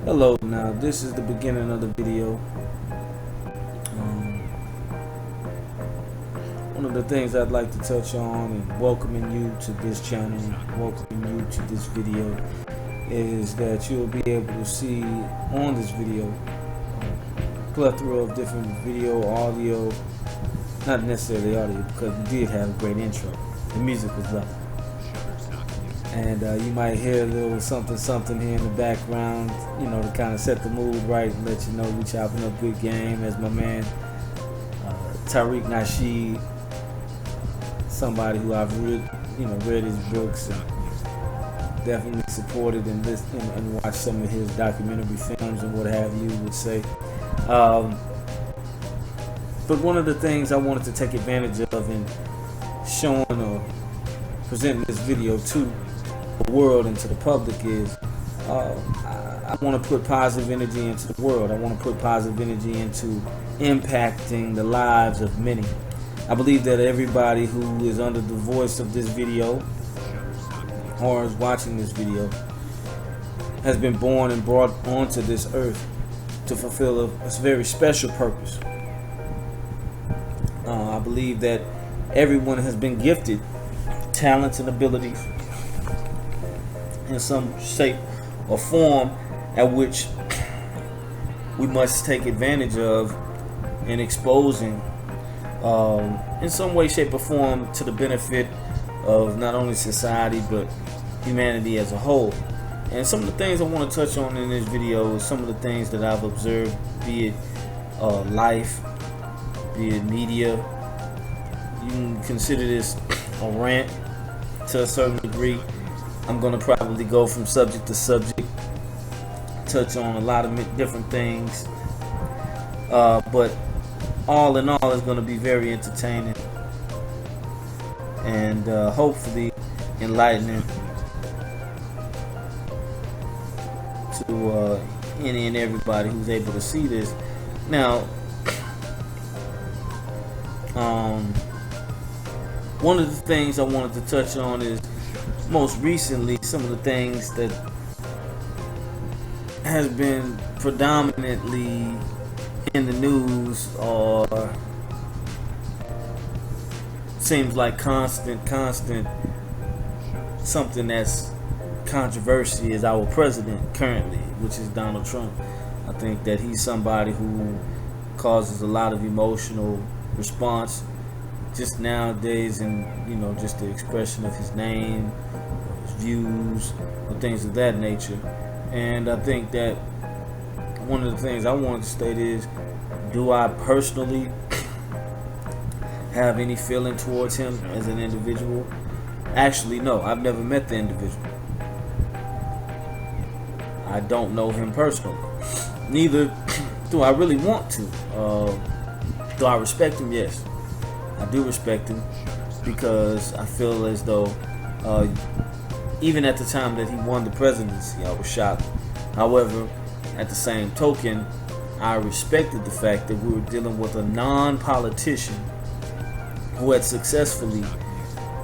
Hello, now this is the beginning of the video. One of the things I'd like to touch on and welcoming you to this channel, welcoming you to this video, is that you'll be able to see on this video a plethora of different video, audio, not necessarily audio because we did have a great intro. The music was lovely. And you might hear a little something here in the background, you know, to kind of set the mood right and let you know we chopping up good game. As my man Tariq Nasheed, somebody who I've read his books and definitely supported and listened and watched some of his documentary films and what have you, would say. But one of the things I wanted to take advantage of in showing or presenting this video to the world and to the public is I want to put positive energy into the world. I want to put positive energy into impacting the lives of many. I believe that everybody who is under the voice of this video or is watching this video has been born and brought onto this earth to fulfill a very special purpose. I believe that everyone has been gifted talents and abilities in some shape or form at which we must take advantage of in exposing in some way, shape, or form to the benefit of not only society but humanity as a whole. And some of the things I want to touch on in this video is some of the things that I've observed, be it life, be it media. You can consider this a rant to a certain degree. I'm going to probably go from subject to subject, touch on a lot of different things, but all in all, it's going to be very entertaining and hopefully enlightening to any and everybody who's able to see this. Now, one of the things I wanted to touch on is most recently some of the things that has been predominantly in the news or seems like constant something that's controversy is our president currently, which is Donald Trump. I think that he's somebody who causes a lot of emotional response just nowadays, and just the expression of his name, his views, and things of that nature. And I think that one of the things I wanted to state is, do I personally have any feeling towards him as an individual? Actually, no. I've never met the individual. I don't know him personally. Neither do I really want to. Do I respect him? Yes. I do respect him because I feel as though even at the time that he won the presidency, I was shocked. However, at the same token, I respected the fact that we were dealing with a non-politician who had successfully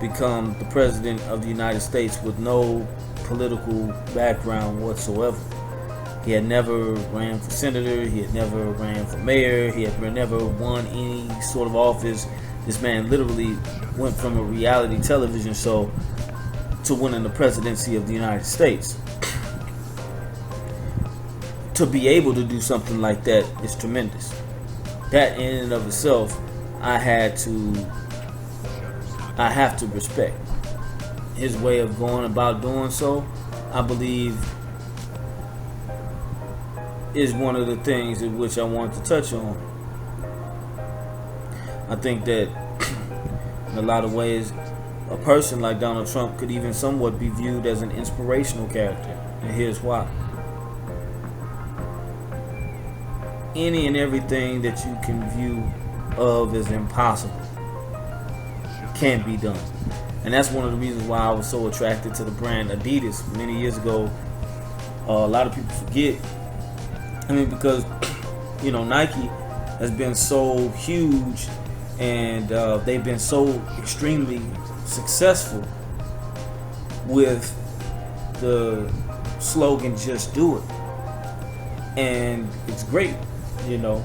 become the president of the United States with no political background whatsoever. He had never ran for senator, he had never ran for mayor, he had never won any sort of office. This man literally went from a reality television show to winning the presidency of the United States. To be able to do something like that is tremendous. That in and of itself, I have to respect. His way of going about doing so, I believe, is one of the things in which I want to touch on. I think that in a lot of ways, a person like Donald Trump could even somewhat be viewed as an inspirational character. And here's why. Any and everything that you can view of as impossible can be done. And that's one of the reasons why I was so attracted to the brand Adidas many years ago. A lot of people forget. Because Nike has been so huge and they've been so extremely successful with the slogan "Just Do It." And it's great, you know,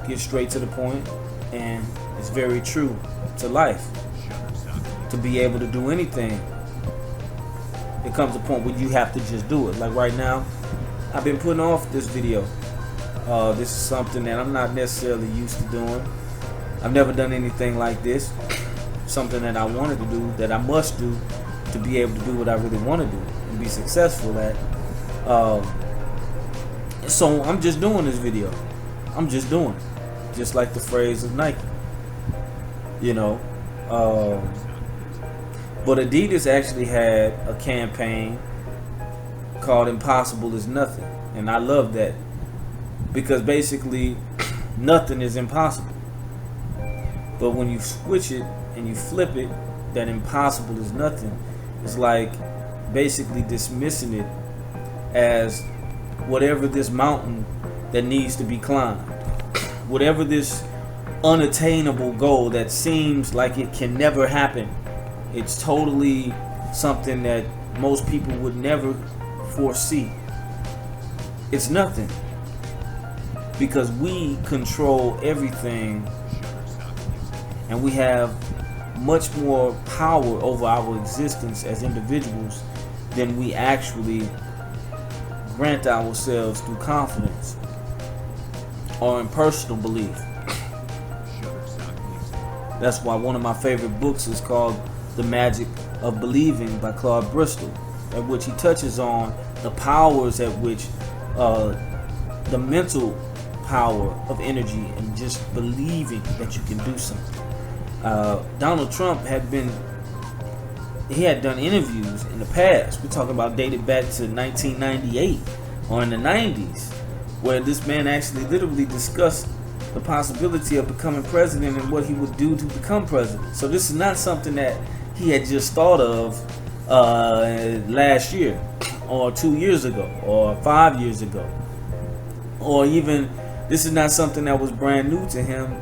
get straight to the point, and it's very true to life. To be able to do anything, it comes a point where you have to just do it. Like right now, I've been putting off this video. This is something that I'm not necessarily used to doing. I've never done anything like this. Something that I wanted to do, that I must do to be able to do what I really want to do and be successful at. So I'm just doing this video. I'm just doing it. Just like the phrase of Nike. You know. But Adidas actually had a campaign called Impossible is Nothing. And I love that. Because basically, nothing is impossible. But when you switch it and you flip it, that impossible is nothing, it's like basically dismissing it as whatever this mountain that needs to be climbed, whatever this unattainable goal that seems like it can never happen. It's totally something that most people would never foresee. It's nothing, because we control everything, and we have much more power over our existence as individuals than we actually grant ourselves through confidence or in personal belief. That's why one of my favorite books is called The Magic of Believing by Claude Bristol, at which he touches on the powers at which the mental power of energy and just believing that you can do something. Donald Trump had done interviews in the past. We're talking about dated back to 1998 or in the 90s, where this man actually literally discussed the possibility of becoming president and what he would do to become president. So this is not something that he had just thought of last year or 2 years ago or 5 years ago, or even this is not something that was brand new to him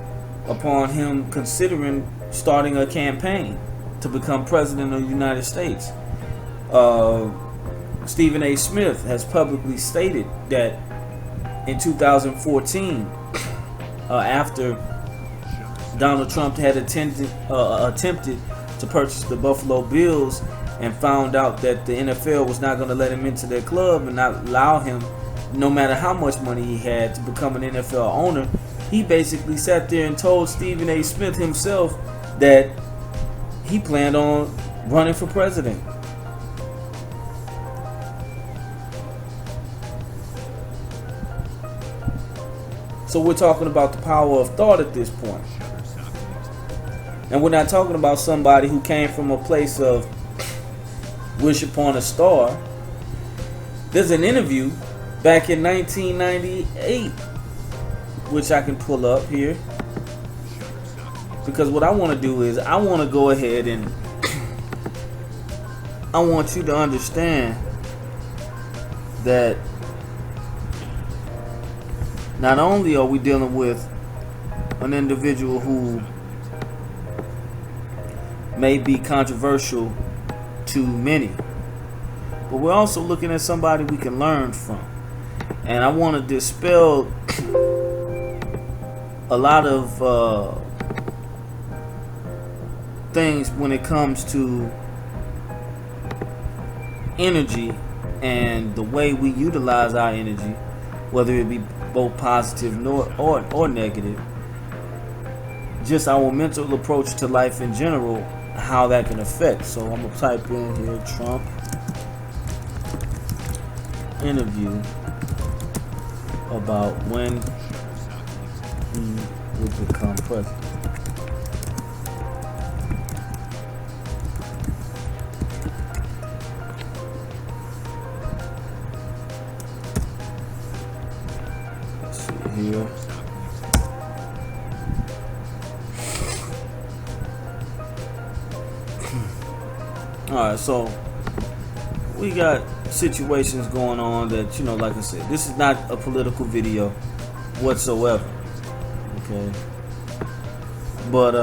upon him considering starting a campaign to become president of the United States. Stephen A. Smith has publicly stated that in 2014, after Donald Trump had attempted to purchase the Buffalo Bills and found out that the NFL was not going to let him into their club and not allow him, no matter how much money he had, to become an NFL owner, he basically sat there and told Stephen A. Smith himself that he planned on running for president. So we're talking about the power of thought at this point. And we're not talking about somebody who came from a place of wish upon a star. There's an interview back in 1998, which I can pull up here. Because what I want to do is I want to go ahead and I want you to understand that not only are we dealing with an individual who may be controversial to many, but we're also looking at somebody we can learn from. And I want to dispel a lot of things when it comes to energy and the way we utilize our energy, whether it be both positive or negative. Just our mental approach to life in general, how that can affect. So I'm gonna type in here Trump interview about when he would become president. Let's see here. Alright, so we got situations going on that, you know, like I said, this is not a political video whatsoever. Okay. But